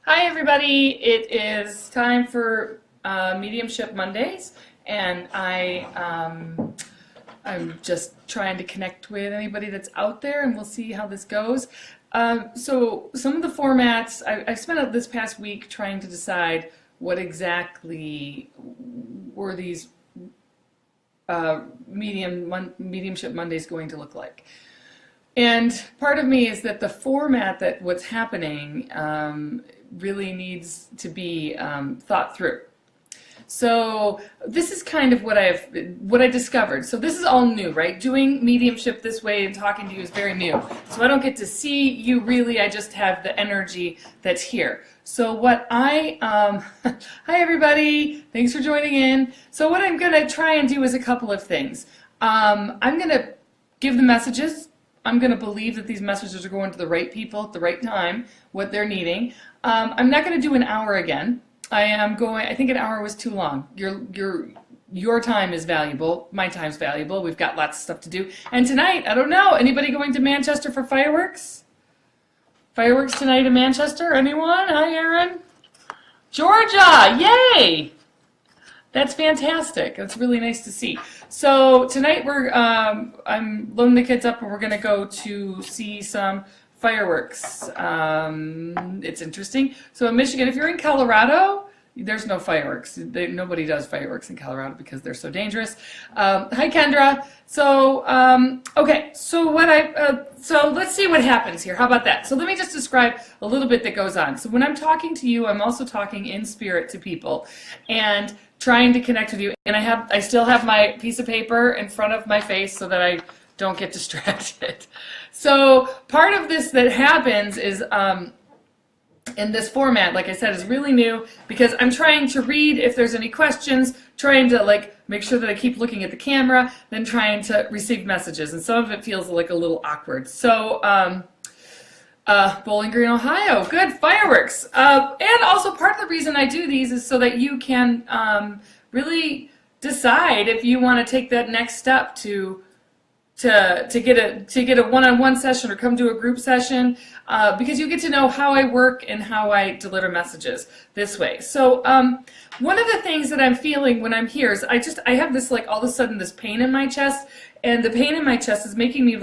Hi everybody, it is time for Mediumship Mondays, and I'm just trying to connect with anybody that's out there, and we'll see how this goes. So some of the formats, I've spent this past week trying to decide what exactly were these Mediumship Mondays going to look like. And part of me is that the format that what's happening really needs to be thought through. So this is kind of what I discovered. So this is all new, right? Doing mediumship this way and talking to you is very new. So I don't get to see you really. I just have the energy that's here. So what hi everybody, thanks for joining in. So what I'm gonna try and do is a couple of things. I'm gonna give the messages. I'm going to believe that these messages are going to the right people at the right time, what they're needing. I'm not going to do an hour again. I think an hour was too long. Your time is valuable. My time's valuable. We've got lots of stuff to do. And tonight, I don't know, anybody going to Manchester for fireworks? Fireworks tonight in Manchester? Anyone? Hi, Aaron. Georgia! Yay! That's fantastic. That's really nice to see. So tonight I'm loading the kids up and we're going to go to see some fireworks. It's interesting. So in Michigan, if you're in Colorado, there's no fireworks. Nobody does fireworks in Colorado because they're so dangerous. Hi, Kendra. So okay. So let's see what happens here. How about that? So let me just describe a little bit that goes on. So when I'm talking to you, I'm also talking in spirit to people and trying to connect with you. And I still have my piece of paper in front of my face so that I don't get distracted. So part of this that happens is in this format, like I said, is really new because I'm trying to read if there's any questions, trying to make sure that I keep looking at the camera, then trying to receive messages. And some of it feels like a little awkward. So Bowling Green, Ohio, good, fireworks. And also part of the reason I do these is so that you can really decide if you want to take that next step to get a one-on-one session or come to a group session, because you get to know how I work and how I deliver messages this way. So one of the things that I'm feeling when I'm here is I have this all of a sudden this pain in my chest, and the pain in my chest is making me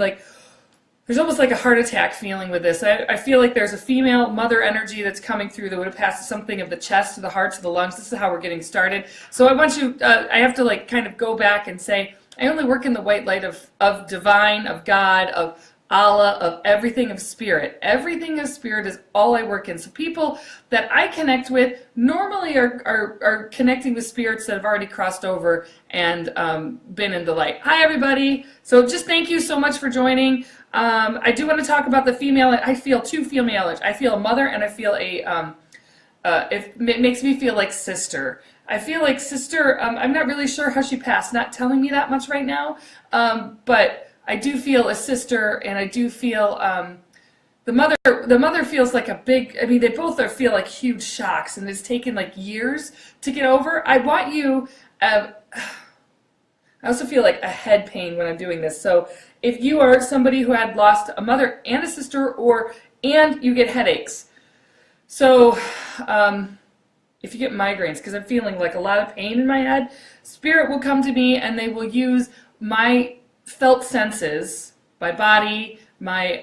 there's almost like a heart attack feeling with this. I feel like there's a female mother energy that's coming through that would have passed something of the chest to the heart to the lungs. This is how we're getting started. So I want you, I have to kind of go back and say, I only work in the white light of divine, of God, of Allah, of everything of spirit. Everything of spirit is all I work in. So people that I connect with normally are connecting with spirits that have already crossed over and been in the light. Hi, everybody. So just thank you so much for joining. I do want to talk about the female. I feel two female energies. I feel a mother and I feel it makes me feel like sister. I feel like sister, I'm not really sure how she passed, not telling me that much right now, but I do feel a sister, and I do feel the mother feels like a big, they both feel like huge shocks, and it's taken years to get over. I want you, I also feel like a head pain when I'm doing this, so if you are somebody who had lost a mother and a sister, and you get headaches, so if you get migraines, because I'm feeling a lot of pain in my head, spirit will come to me and they will use my felt senses, my body, my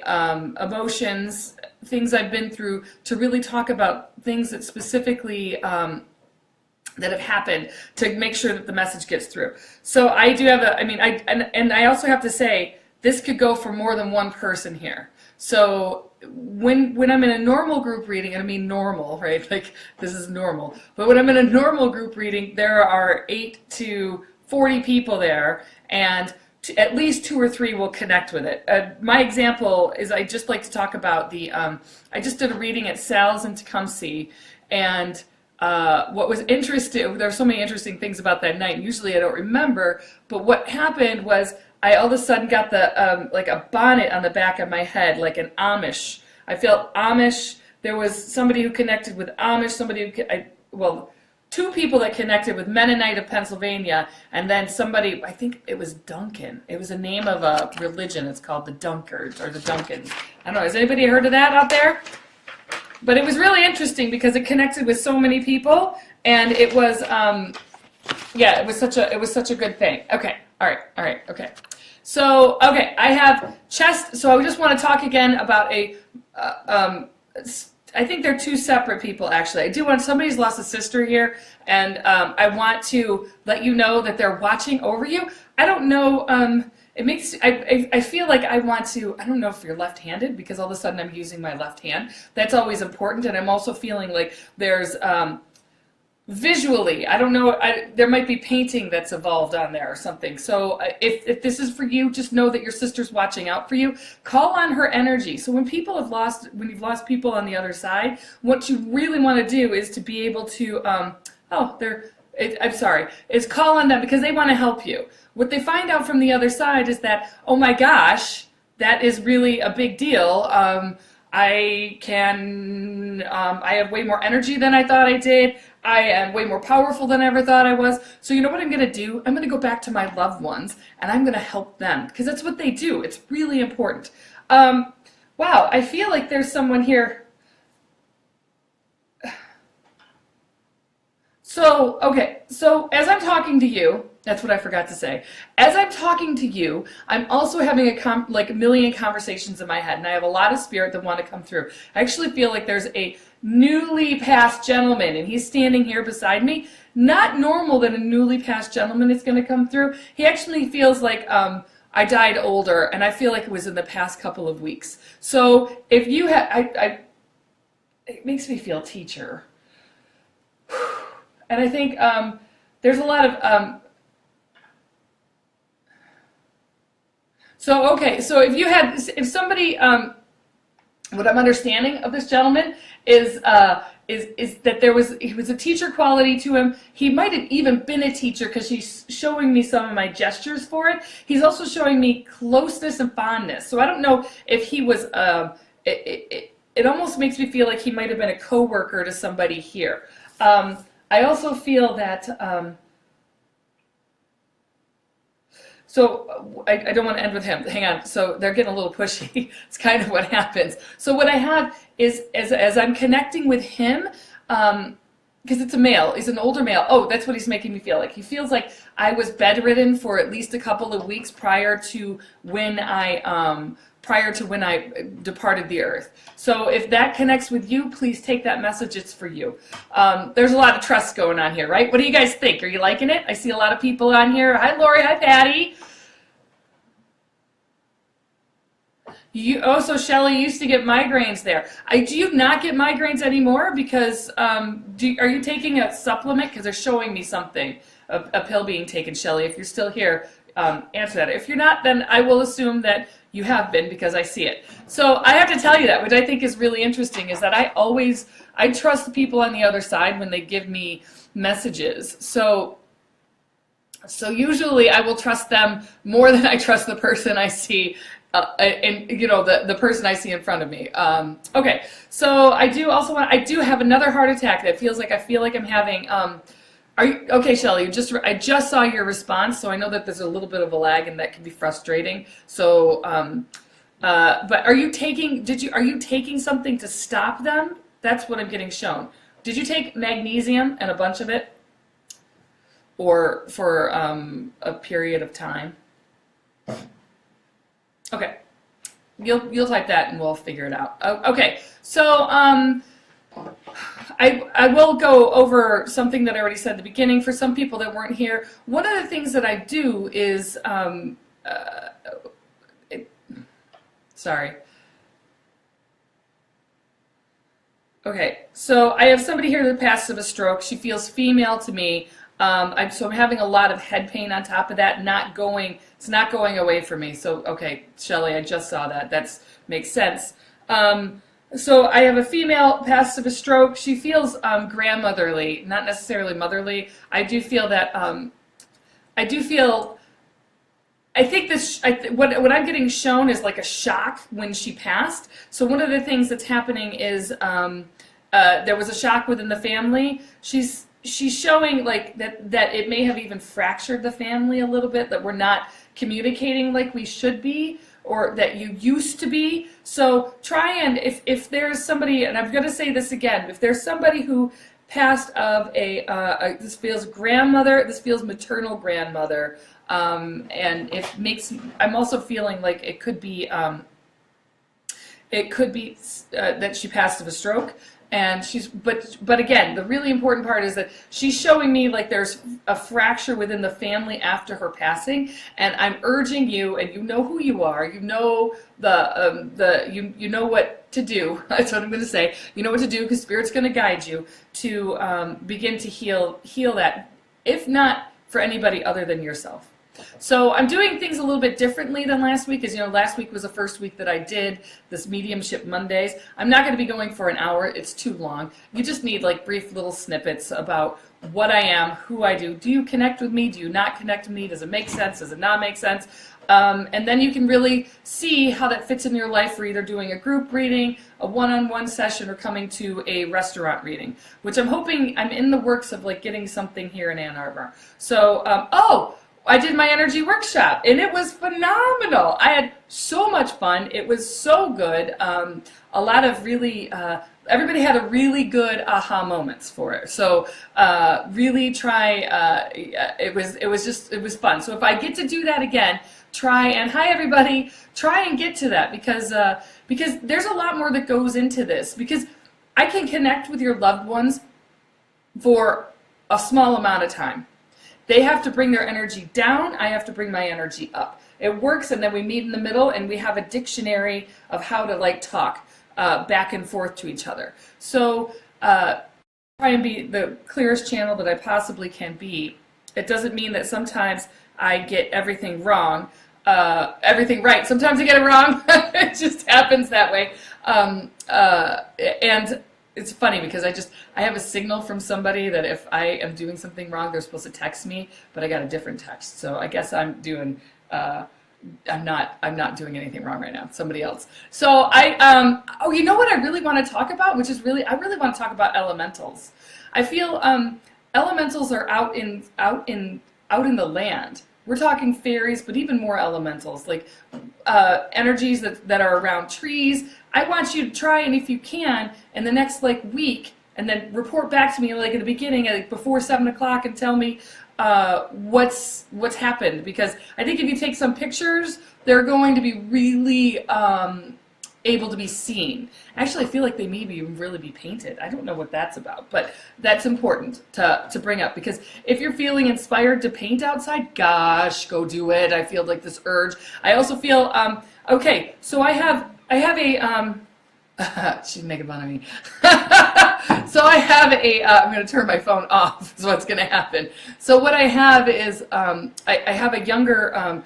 emotions, things I've been through to really talk about things that specifically that have happened to make sure that the message gets through. So I do have and I also have to say, this could go for more than one person here. So when I'm in a normal group reading, and I mean normal, right? This is normal. But when I'm in a normal group reading, there are 8 to 40 people there, and at least 2 or 3 will connect with it. My example is I just like to talk about I just did a reading at Sal's in Tecumseh, and what was interesting, there were so many interesting things about that night. Usually I don't remember, but what happened was I all of a sudden got the a bonnet on the back of my head, like an Amish. I felt Amish. There was somebody who connected with Amish, two people that connected with Mennonite of Pennsylvania, and then somebody, I think it was Duncan. It was a name of a religion. It's called the Dunkers or the Duncans. I don't know. Has anybody heard of that out there? but it was really interesting because it connected with so many people, and it was, yeah, it was such a good thing. Okay, all right, okay. So, okay, I have chest. So I just want to talk again about I think they're two separate people, actually. I do want, somebody's lost a sister here, and I want to let you know that they're watching over you. I don't know, it makes, I feel like I want to, I don't know if you're left-handed, because all of a sudden I'm using my left hand. That's always important, and I'm also feeling like there's, visually, I don't know, there might be painting that's evolved on there or something. So if this is for you, just know that your sister's watching out for you. Call on her energy. So when you've lost people on the other side, what you really want to do is to be able to, I'm sorry, is call on them because they want to help you. What they find out from the other side is that, oh my gosh, that is really a big deal. I have way more energy than I thought I did. I am way more powerful than I ever thought I was. So you know what I'm going to do? I'm going to go back to my loved ones, and I'm going to help them, because that's what they do. It's really important. Wow, I feel like there's someone here. So, okay, so as I'm talking to you, that's what I forgot to say. As I'm talking to you, I'm also having a million conversations in my head, and I have a lot of spirit that want to come through. I actually feel like there's a newly passed gentleman, and he's standing here beside me. Not normal that a newly passed gentleman is going to come through. He actually feels like I died older, and I feel like it was in the past couple of weeks. So if you have, it makes me feel teacher. And I think there's a lot of, so okay, so if somebody, what I'm understanding of this gentleman is that he was a teacher quality to him. He might have even been a teacher because he's showing me some of my gestures for it. He's also showing me closeness and fondness. So I don't know if he was, it almost makes me feel like he might have been a coworker to somebody here. I also feel that, so I don't want to end with him. Hang on. So they're getting a little pushy. It's kind of what happens. So what I have is, as I'm connecting with him, because it's a male, he's an older male. Oh, that's what he's making me feel like. He feels like I was bedridden for at least a couple of weeks prior to when I departed the earth. So if that connects with you, please take that message. It's for you. There's a lot of trust going on here, right? What do you guys think? Are you liking it? I see a lot of people on here. Hi, Lori. Hi, Patty. So Shelly used to get migraines there. Do you not get migraines anymore? Because are you taking a supplement? Because they're showing me something, a pill being taken, Shelly. If you're still here, answer that. If you're not, then I will assume that you have been because I see it. So I have to tell you that, which I think is really interesting, is that I trust the people on the other side when they give me messages. So usually I will trust them more than I trust the person I see, and you know, the person I see in front of me. Okay, so I do have another heart attack that feels like I'm having. Are you okay, Shelly? I just saw your response, so I know that there's a little bit of a lag, and that can be frustrating. So, but are you taking something to stop them? That's what I'm getting shown. Did you take magnesium and a bunch of it, or for a period of time? Okay, you'll type that, and we'll figure it out. Okay, so I will go over something that I already said at the beginning. For some people that weren't here, one of the things that I do is, sorry. Okay, so I have somebody here that passed of a stroke. She feels female to me. So I'm having a lot of head pain on top of that. It's not going away for me. So, okay, Shelly, I just saw that. That makes sense. So I have a female passed of a stroke. She feels grandmotherly, not necessarily motherly. I do feel that, I think what I'm getting shown is like a shock when she passed. So one of the things that's happening is there was a shock within the family. She's showing like that it may have even fractured the family a little bit, that we're not communicating like we should be. or that you used to be. So try and, if there's somebody, and I'm going to say this again, if there's somebody who passed of this feels grandmother, this feels maternal grandmother, and I'm also feeling like it could be that she passed of a stroke. And but again, the really important part is that she's showing me like there's a fracture within the family after her passing, and I'm urging you, and you know who you are, you know you know what to do. That's what I'm going to say. You know what to do because Spirit's going to guide you to begin to heal that, if not for anybody other than yourself. So I'm doing things a little bit differently than last week, as you know, last week was the first week that I did this Mediumship Mondays. I'm not going to be going for an hour. It's too long. You just need like brief little snippets about what I am, who I do. Do you connect with me? Do you not connect with me? Does it make sense? Does it not make sense? And then you can really see how that fits in your life for either doing a group reading, a one-on-one session, or coming to a restaurant reading, which I'm hoping, I'm in the works of like getting something here in Ann Arbor. So, I did my energy workshop, and it was phenomenal. I had so much fun. It was so good. A lot of really, everybody had a really good aha moments for it. So really try. It was fun. So if I get to do that again, try and hi everybody. Try and get to that because there's a lot more that goes into this. Because I can connect with your loved ones for a small amount of time. They have to bring their energy down. I have to bring my energy up. It works, and then we meet in the middle, and we have a dictionary of how to like talk back and forth to each other. So try and be the clearest channel that I possibly can be. It doesn't mean that sometimes I get everything wrong, everything right. Sometimes I get it wrong. It just happens that way. And it's funny because I have a signal from somebody that if I am doing something wrong, they're supposed to text me, but I got a different text. So I guess I'm doing, I'm not doing anything wrong right now. Somebody else. So you know what I really want to talk about, which is I really want to talk about elementals. I feel elementals are out in the land. We're talking fairies, but even more elementals, like energies that are around trees. I want you to try, and if you can, in the next like week, and then report back to me like at the beginning, like before 7 o'clock, and tell me what's happened. Because I think if you take some pictures, they're going to be really able to be seen. Actually, I feel like they maybe even really be painted. I don't know what that's about, but that's important to bring up, because if you're feeling inspired to paint outside, gosh, go do it. I feel like this urge. I also feel okay. So I have a she's making fun of me. So I have I'm going to turn my phone off is what's going to happen. So what I have is I have a younger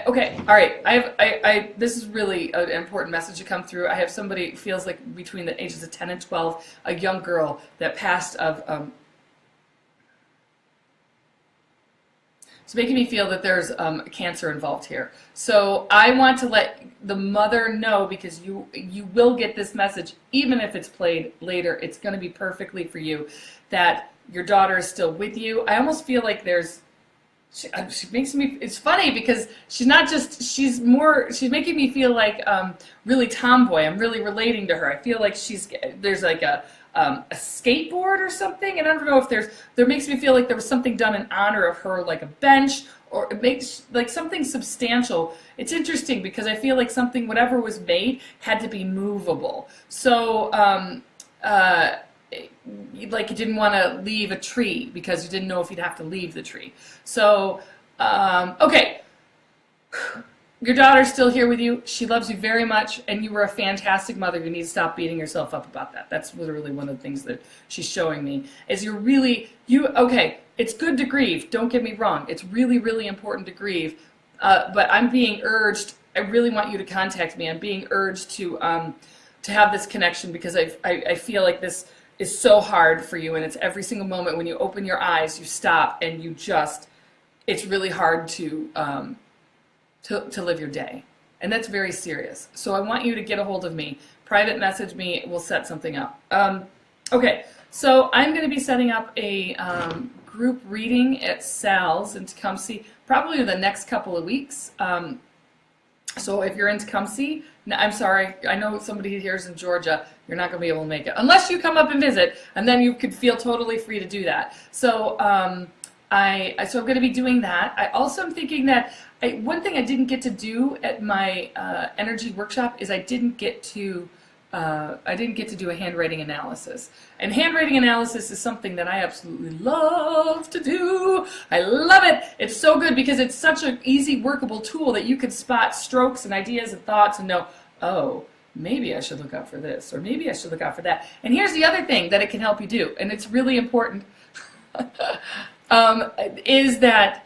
okay, all right. This is really an important message to come through. I have somebody, feels like between the ages of 10 and 12, a young girl that passed of. It's making me feel that there's cancer involved here. So I want to let the mother know, because you will get this message, even if it's played later. It's going to be perfectly for you, that your daughter is still with you. I almost feel like she makes me, it's funny because she's not just, she's making me feel like really tomboy. I'm really relating to her. I feel like there's like a skateboard or something, and I don't know if there makes me feel like there was something done in honor of her, like a bench, or it makes like something substantial. It's interesting because I feel like something, whatever was made, had to be movable. So like you didn't want to leave a tree because you didn't know if you'd have to leave the tree. So, okay. Your daughter's still here with you. She loves you very much, and you were a fantastic mother. You need to stop beating yourself up about that. That's literally one of the things that she's showing me, is okay, it's good to grieve. Don't get me wrong. It's really, really important to grieve. But I'm being urged, I really want you to contact me. I'm being urged to have this connection, because I feel like this is so hard for you, and it's every single moment when you open your eyes, you stop, and it's really hard to live your day. And that's very serious. So I want you to get a hold of me. Private message me. We'll set something up. Okay, so I'm going to be setting up a group reading at Sal's in Tecumseh, probably the next couple of weeks. So if you're in Tecumseh, I'm sorry, I know somebody here is in Georgia, you're not going to be able to make it. Unless you come up and visit, and then you could feel totally free to do that. So so I'm going to be doing that. I also am thinking that one thing I didn't get to do at my energy workshop is I didn't get to do a handwriting analysis. And handwriting analysis is something that I absolutely love to do. I love it. It's so good because it's such an easy, workable tool that you can spot strokes and ideas and thoughts and know, oh, maybe I should look out for this, or maybe I should look out for that. And here's the other thing that it can help you do, and it's really important, is that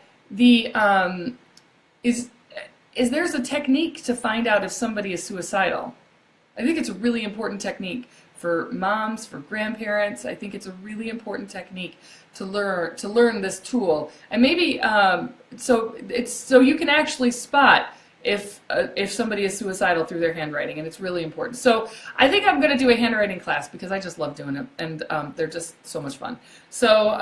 is there's a technique to find out if somebody is suicidal. I think it's a really important technique for moms, for grandparents. I think it's a really important technique to learn this tool, and maybe so you can actually spot if somebody is suicidal through their handwriting, and it's really important. So I think I'm going to do a handwriting class because I just love doing it, and they're just so much fun. So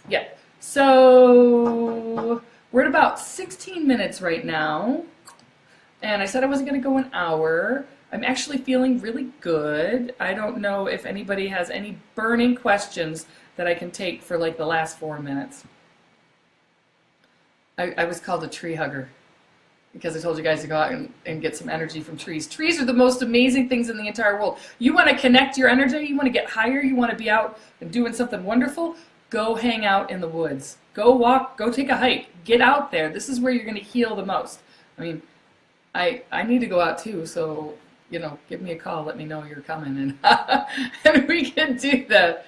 yeah, so we're at about 16 minutes right now, and I said I wasn't going to go an hour. I'm actually feeling really good. I don't know if anybody has any burning questions that I can take for like the last 4 minutes. I was called a tree hugger because I told you guys to go out and get some energy from trees. Trees are the most amazing things in the entire world. You want to connect your energy, you want to get higher, you want to be out and doing something wonderful, go hang out in the woods. Go walk, go take a hike, get out there. This is where you're going to heal the most. I mean, I need to go out too, so you know, give me a call, let me know you're coming, and, and we can do that.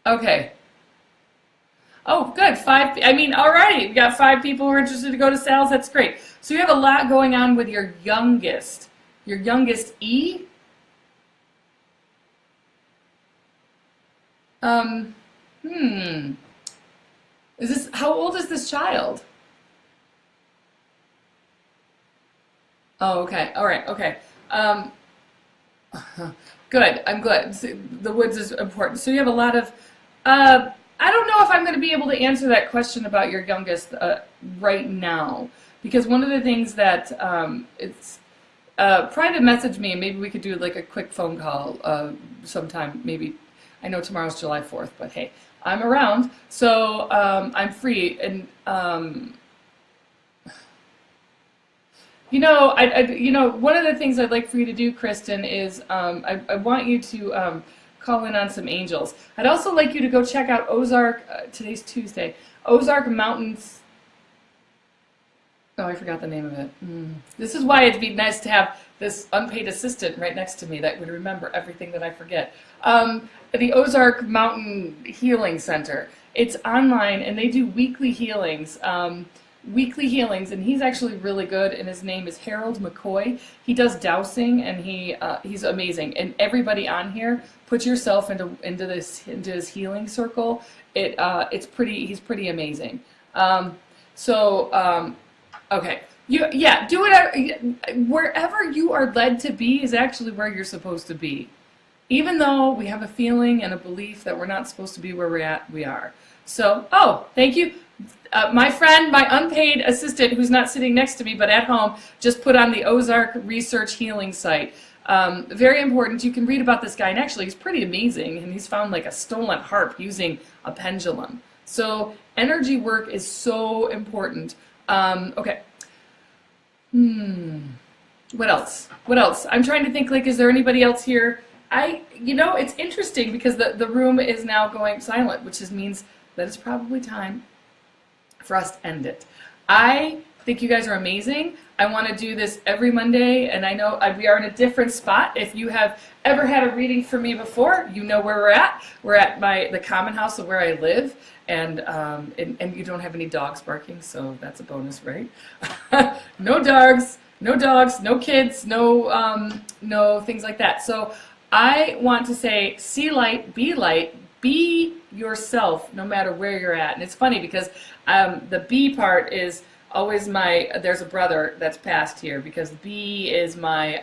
Okay. Oh, good. Alrighty, we got 5 people who are interested to go to Sal's. That's great. So you have a lot going on with your youngest. Your youngest E? How old is this child? Oh, okay. All right. Okay. Good. I'm glad. The woods is important. So you have a lot of. I don't know if I'm going to be able to answer that question about your youngest right now, because one of the things that it's private message me, and maybe we could do like a quick phone call sometime. Maybe I know tomorrow's July 4th, but hey, I'm around, so I'm free and. You know, one of the things I'd like for you to do, Kristen, is I want you to call in on some angels. I'd also like you to go check out Ozark, today's Tuesday, Ozark Mountains. Oh, I forgot the name of it. This is why it'd be nice to have this unpaid assistant right next to me that would remember everything that I forget. The Ozark Mountain Healing Center. It's online, and they do weekly healings. And he's actually really good, and his name is Harold McCoy. He does dowsing, and he's amazing. And everybody on here, put yourself into his healing circle. He's pretty amazing. Okay, do it wherever you are led to be is actually where you're supposed to be, even though we have a feeling and a belief that we're not supposed to be where we are. So, thank you. My friend, my unpaid assistant, who's not sitting next to me but at home, just put on the Ozark Research Healing site. Very important. You can read about this guy, and actually he's pretty amazing, and he's found like a stolen harp using a pendulum. So energy work is so important. Okay. What else? I'm trying to think, like, is there anybody else here? It's interesting because the room is now going silent, which means that it's probably time for us to end it. I think you guys are amazing. I want to do this every Monday, and I know we are in a different spot. If you have ever had a reading from me before, you know where we're at. We're at the common house of where I live, and you don't have any dogs barking, so that's a bonus, right? No dogs, no kids, no things like that. So I want to say, see light, be yourself no matter where you're at. And it's funny because the B part is always there's a brother that's passed here, because B is my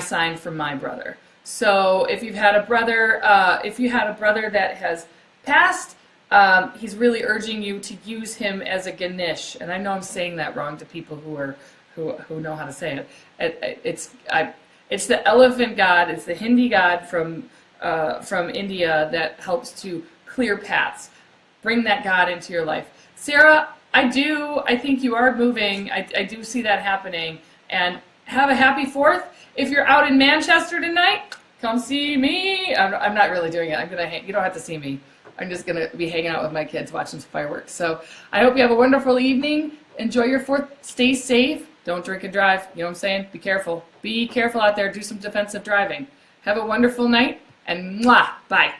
sign from my brother. So if you've had a brother, that has past, he's really urging you to use him as a Ganesh. And I know I'm saying that wrong to people who know how to say it. It's the elephant god. It's the Hindi god from India that helps to clear paths. Bring that God into your life. Sarah, I think you are moving. I do see that happening. And have a happy 4th. If you're out in Manchester tonight, come see me. I'm not really doing it. You don't have to see me. I'm just going to be hanging out with my kids watching some fireworks. So I hope you have a wonderful evening. Enjoy your 4th. Stay safe. Don't drink and drive. You know what I'm saying? Be careful. Be careful out there. Do some defensive driving. Have a wonderful night. And mwah, bye.